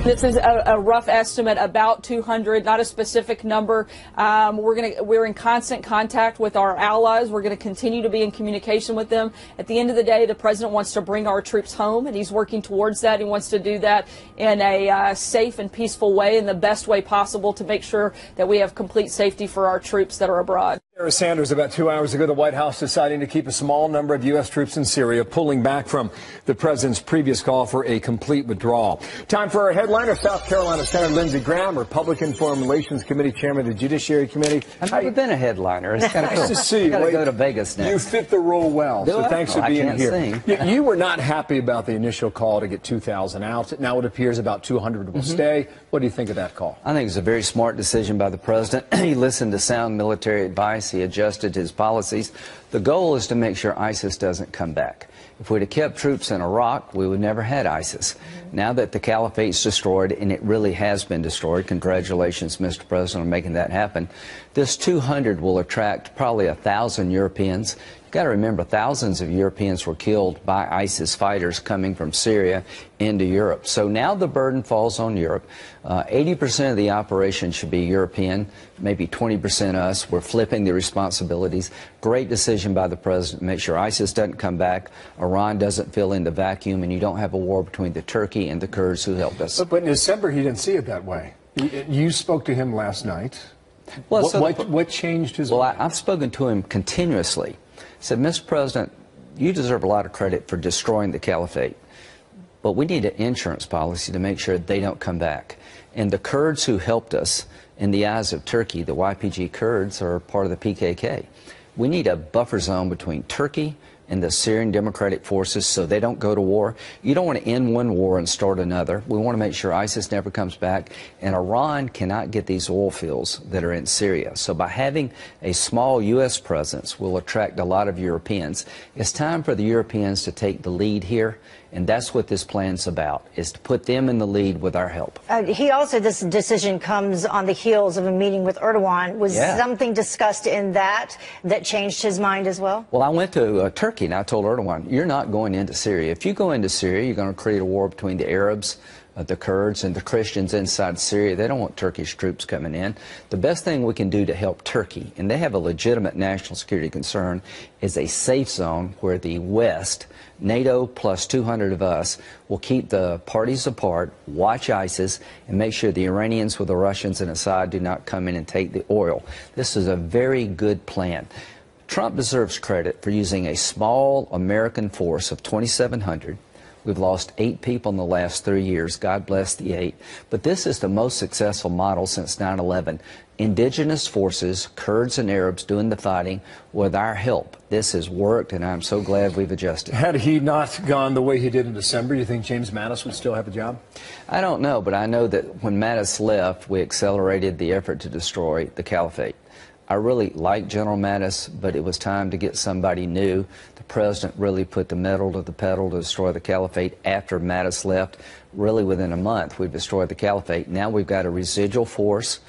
This is a rough estimate, about 200, not a specific number. We're in constant contact with our allies. We're going to continue to be in communication with them. At the end of the day, the president wants to bring our troops home, and he's working towards that. He wants to do that in a safe and peaceful way, in the best way possible, to make sure that we have complete safety for our troops that are abroad. Sarah Sanders, about 2 hours ago, the White House deciding to keep a small number of U.S. troops in Syria, pulling back from the president's previous call for a complete withdrawal. Time for our headliner, South Carolina Senator Lindsey Graham, Republican Foreign Relations Committee Chairman of the Judiciary Committee. I've never been a headliner. It's kind of cool. Nice to see you. Got to go to Vegas next. You fit the role well, so thanks for being here. You were not happy about the initial call to get 2,000 out. Now it appears about 200 will stay. What do you think of that call? I think it's a very smart decision by the president. He listened to sound military advice. He adjusted his policies. The goal is to make sure ISIS doesn't come back. If we'd have kept troops in Iraq, we would never had ISIS. Now that the caliphate's destroyed, and it really has been destroyed, congratulations, Mr. President, on making that happen, this 200 will attract probably 1,000 Europeans. You've got to remember, thousands of Europeans were killed by ISIS fighters coming from Syria into Europe. So now the burden falls on Europe. 80% of the operation should be European, maybe 20% us. We're flipping the responsibilities. Great decision by the president to make sure ISIS doesn't come back, Iran doesn't fill in the vacuum, and you don't have a war between the Turkey and the Kurds who helped us. But in December, he didn't see it that way. You spoke to him last night. Well, what changed his mind? I've spoken to him continuously. I said, Mr. President, you deserve a lot of credit for destroying the caliphate, but we need an insurance policy to make sure they don't come back. And the Kurds who helped us, in the eyes of Turkey, the YPG Kurds are part of the PKK. We need a buffer zone between Turkey and the Syrian Democratic Forces so they don't go to war. You don't want to end one war and start another. We want to make sure ISIS never comes back, and Iran cannot get these oil fields that are in Syria. So by having a small U.S. presence, we'll attract a lot of Europeans. It's time for the Europeans to take the lead here, and that's what this plan's about, is to put them in the lead with our help. This decision comes on the heels of a meeting with Erdogan. Was something discussed in that changed his mind as well? Well, I went to Turkey, and I told Erdogan, you're not going into Syria. If you go into Syria, you're going to create a war between the Arabs, the Kurds, and the Christians inside Syria. They don't want Turkish troops coming in. The best thing we can do to help Turkey, and they have a legitimate national security concern, is a safe zone where the West, NATO plus 200 of us, will keep the parties apart, watch ISIS, and make sure the Iranians with the Russians and Assad do not come in and take the oil. This is a very good plan. Trump deserves credit for using a small American force of 2,700. We've lost 8 people in the last 3 years. God bless the 8. But this is the most successful model since 9/11. Indigenous forces, Kurds and Arabs, doing the fighting with our help. This has worked, and I'm so glad we've adjusted. Had he not gone the way he did in December, you think James Mattis would still have a job? I don't know, but I know that when Mattis left, we accelerated the effort to destroy the caliphate. I really like General Mattis, but it was time to get somebody new. The president really put the metal to the pedal to destroy the caliphate after Mattis left. Really within a month, we've destroyed the caliphate. Now we've got a residual force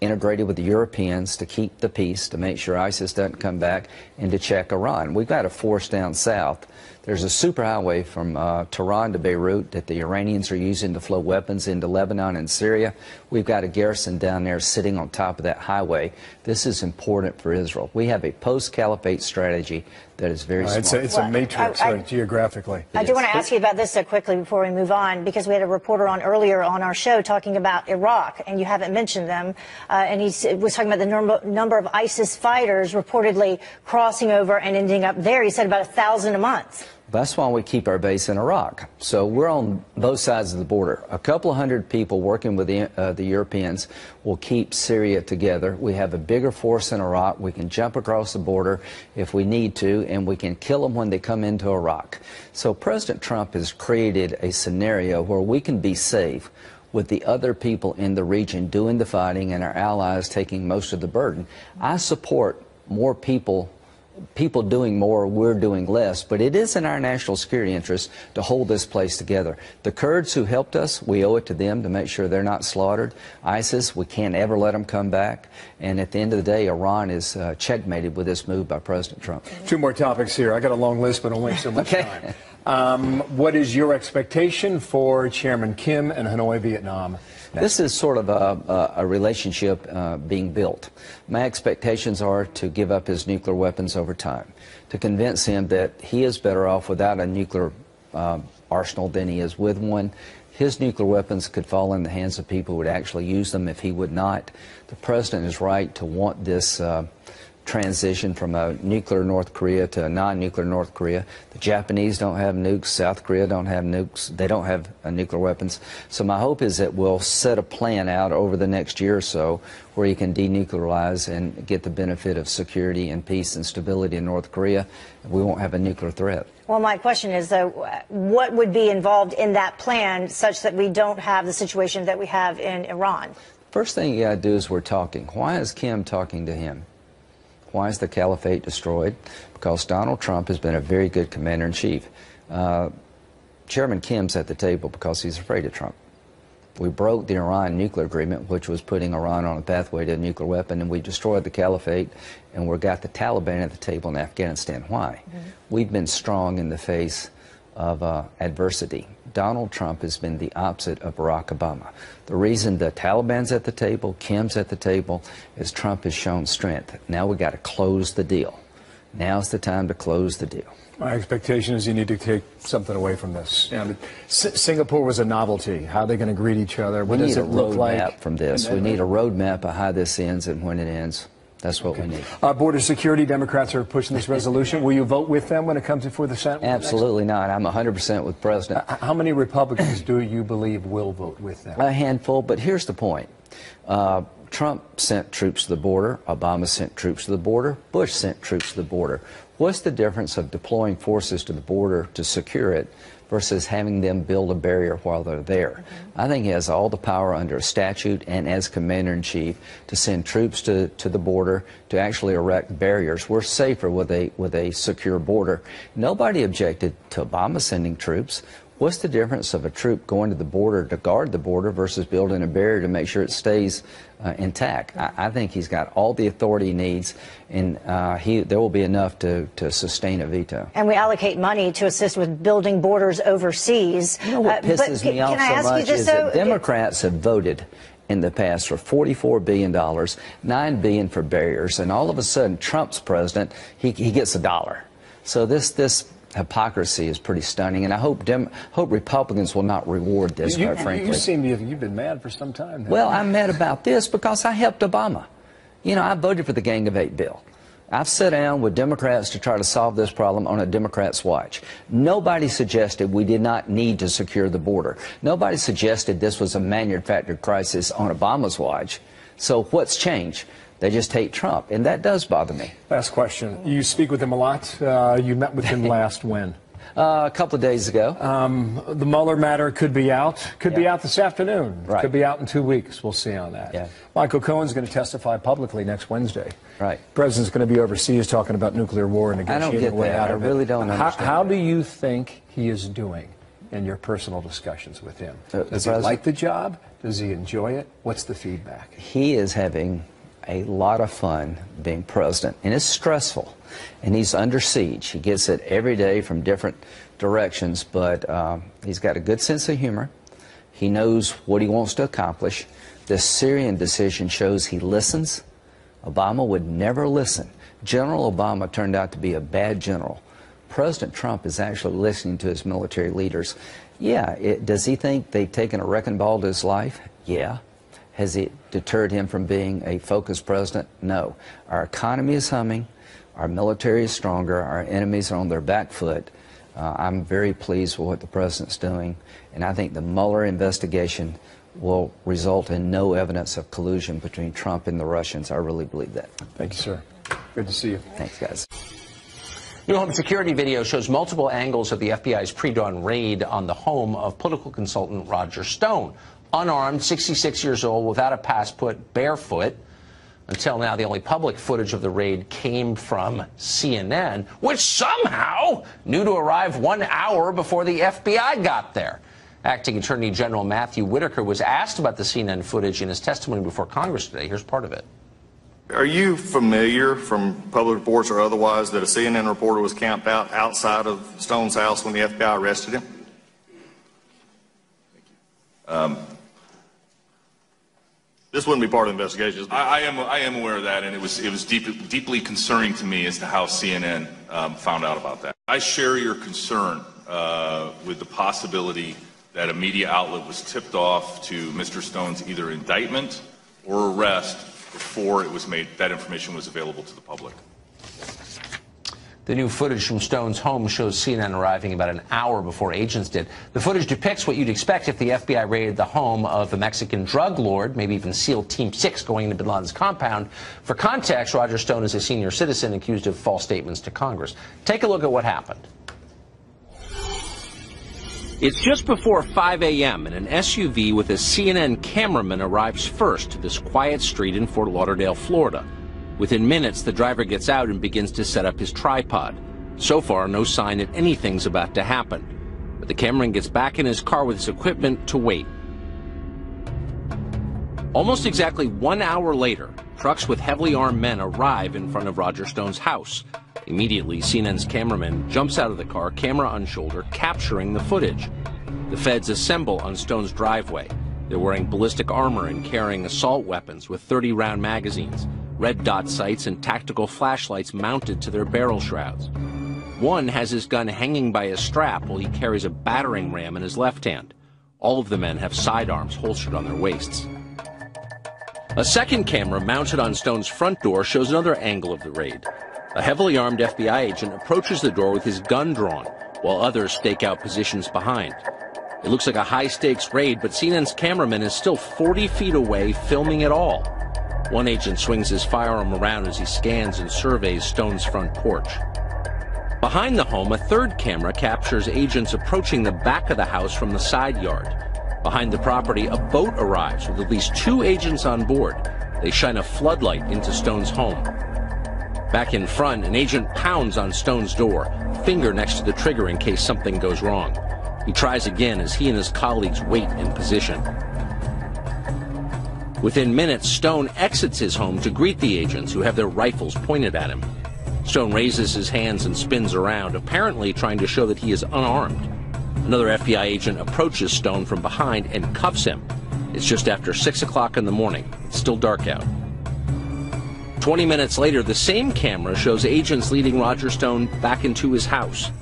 integrated with the Europeans to keep the peace, to make sure ISIS doesn't come back, and to check Iran. We've got a force down south. There's a superhighway from Tehran to Beirut that the Iranians are using to flow weapons into Lebanon and Syria. We've got a garrison down there sitting on top of that highway. This is important for Israel. We have a post-caliphate strategy that is very smart. It's a matrix geographically. I do want to ask you about this quickly before we move on, because we had a reporter on earlier on our show talking about Iraq, and you haven't mentioned them. And he was talking about the number of ISIS fighters reportedly crossing over and ending up there. He said about 1,000 a month. That's why we keep our base in Iraq. So we're on both sides of the border. A couple of hundred people working with the Europeans will keep Syria together. We have a bigger force in Iraq. We can jump across the border if we need to, and we can kill them when they come into Iraq. So President Trump has created a scenario where we can be safe with the other people in the region doing the fighting and our allies taking most of the burden. I support more people doing more, we're doing less, but it is in our national security interest to hold this place together. The Kurds who helped us, we owe it to them to make sure they're not slaughtered. ISIS, we can't ever let them come back. And at the end of the day, Iran is checkmated with this move by President Trump. 2 more topics here. I got a long list, but only so much time. What is your expectation for Chairman Kim and Hanoi, Vietnam? This is sort of a relationship being built. My expectations are to give up his nuclear weapons over time, to convince him that he is better off without a nuclear arsenal than he is with one. His nuclear weapons could fall in the hands of people who would actually use them if he would not. The president is right to want this transition from a nuclear North Korea to a non-nuclear North Korea. The Japanese don't have nukes. South Korea don't have nukes. They don't have nuclear weapons. So my hope is that we'll set a plan out over the next year or so where you can denuclearize and get the benefit of security and peace and stability in North Korea. We won't have a nuclear threat. Well, my question is, though, what would be involved in that plan such that we don't have the situation that we have in Iran? First thing you got to do is we're talking. Why is Kim talking to him? Why is the caliphate destroyed? Because Donald Trump has been a very good commander-in-chief. Chairman Kim's at the table because he's afraid of Trump. We broke the Iran nuclear agreement, which was putting Iran on a pathway to a nuclear weapon, and we destroyed the caliphate, and we got the Taliban at the table in Afghanistan. Why? We've been strong in the face of adversity. Donald Trump has been the opposite of Barack Obama. The reason the Taliban's at the table, Kim's at the table, is Trump has shown strength. Now we got to close the deal. Now's the time to close the deal. My expectation is you need to take something away from this. Singapore was a novelty. How are they going to greet each other? What does it look like? We need a roadmap from this. We need a roadmap of how this ends and when it ends. That's what we need. Border security, Democrats are pushing this resolution. Will you vote with them when it comes before the Senate? Absolutely not. I'm 100% with President. How many Republicans do you believe will vote with them? A handful, but here's the point. Trump sent troops to the border. Obama sent troops to the border. Bush sent troops to the border. What's the difference of deploying forces to the border to secure it versus having them build a barrier while they're there? I think he has all the power under a statute and as commander-in-chief to send troops to the border to actually erect barriers. We're safer with a secure border. Nobody objected to Obama sending troops. What's the difference of a troop going to the border to guard the border versus building a barrier to make sure it stays intact? I think he's got all the authority he needs, and there will be enough to sustain a veto. And we allocate money to assist with building borders overseas. You know what pisses me off so much is that Democrats have voted in the past for $44 billion, $9 billion for barriers, and all of a sudden Trump's president, he gets $1. So this hypocrisy is pretty stunning, and I hope Republicans will not reward this, quite frankly. You seem you've been mad for some time now. Well, I'm mad about this because I helped Obama. You know, I voted for the Gang of Eight bill. I've sat down with Democrats to try to solve this problem on a Democrat's watch. Nobody suggested we did not need to secure the border. Nobody suggested this was a manufactured crisis on Obama's watch. So what's changed? They just hate Trump, and that does bother me. Last question. You speak with him a lot. You met with him last when? A couple of days ago. The Mueller matter could be out. Could be out this afternoon. Right. Could be out in 2 weeks. We'll see on that. Yeah. Michael Cohen's going to testify publicly next Wednesday. Right. The president's going to be overseas talking about nuclear war and negotiating a way out of it. I really don't understand. How do you think he is doing in your personal discussions with him? Does he like the job? Does he enjoy it? What's the feedback? He is having a lot of fun being president, and it's stressful, and he's under siege. He gets it every day from different directions, but he's got a good sense of humor. He knows what he wants to accomplish. The Syrian decision shows he listens. Obama would never listen. General Obama turned out to be a bad general. President Trump is actually listening to his military leaders. Yeah, does he think they've taken a wrecking ball to his life? Yeah. Has it deterred him from being a focused president? No. Our economy is humming. Our military is stronger. Our enemies are on their back foot. I'm very pleased with what the president's doing, and I think the Mueller investigation will result in no evidence of collusion between Trump and the Russians. I really believe that. Thank you, sir. Good to see you. Thanks, guys. New home security video shows multiple angles of the FBI's pre-dawn raid on the home of political consultant Roger Stone. Unarmed, 66 years old, without a passport, barefoot. Until now, the only public footage of the raid came from CNN, which somehow knew to arrive 1 hour before the FBI got there. Acting Attorney General Matthew Whitaker was asked about the CNN footage in his testimony before Congress today. Here's part of it. Are you familiar from public reports or otherwise that a CNN reporter was camped out outside of Stone's house when the FBI arrested him? This wouldn't be part of the investigation. I am aware of that, and it was deeply concerning to me as to how CNN found out about that. I share your concern with the possibility that a media outlet was tipped off to Mr. Stone's either indictment or arrest before that information was available to the public. The new footage from Stone's home shows CNN arriving about an hour before agents did. The footage depicts what you'd expect if the FBI raided the home of a Mexican drug lord, maybe even SEAL Team 6 going into bin Laden's compound. For context, Roger Stone is a senior citizen accused of false statements to Congress. Take a look at what happened. It's just before 5 a.m. and an SUV with a CNN cameraman arrives first to this quiet street in Fort Lauderdale, Florida. Within minutes, the driver gets out and begins to set up his tripod. So far, no sign that anything's about to happen. But the cameraman gets back in his car with his equipment to wait. Almost exactly 1 hour later, trucks with heavily armed men arrive in front of Roger Stone's house. Immediately, CNN's cameraman jumps out of the car, camera on shoulder, capturing the footage. The feds assemble on Stone's driveway. They're wearing ballistic armor and carrying assault weapons with 30-round magazines, red dot sights, and tactical flashlights mounted to their barrel shrouds. One has his gun hanging by a strap while he carries a battering ram in his left hand. All of the men have sidearms holstered on their waists. A second camera mounted on Stone's front door shows another angle of the raid. A heavily armed FBI agent approaches the door with his gun drawn, while others stake out positions behind. It looks like a high-stakes raid, but CNN's cameraman is still 40 feet away filming it all. One agent swings his firearm around as he scans and surveys Stone's front porch. Behind the home, a third camera captures agents approaching the back of the house from the side yard. Behind the property, a boat arrives with at least 2 agents on board. They shine a floodlight into Stone's home. Back in front, an agent pounds on Stone's door, finger next to the trigger in case something goes wrong. He tries again as he and his colleagues wait in position. Within minutes, Stone exits his home to greet the agents who have their rifles pointed at him. Stone raises his hands and spins around, apparently trying to show that he is unarmed. Another FBI agent approaches Stone from behind and cuffs him. It's just after 6 o'clock in the morning. It's still dark out. 20 minutes later, the same camera shows agents leading Roger Stone back into his house.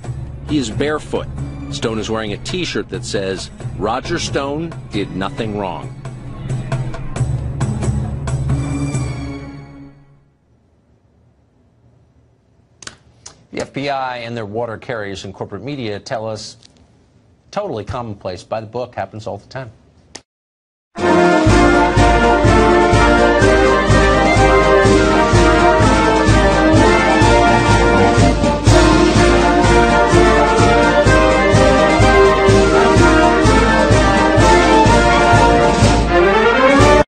He is barefoot. Stone is wearing a T-shirt that says, "Roger Stone did nothing wrong." The FBI and their water carriers and corporate media tell us totally commonplace, by the book, happens all the time.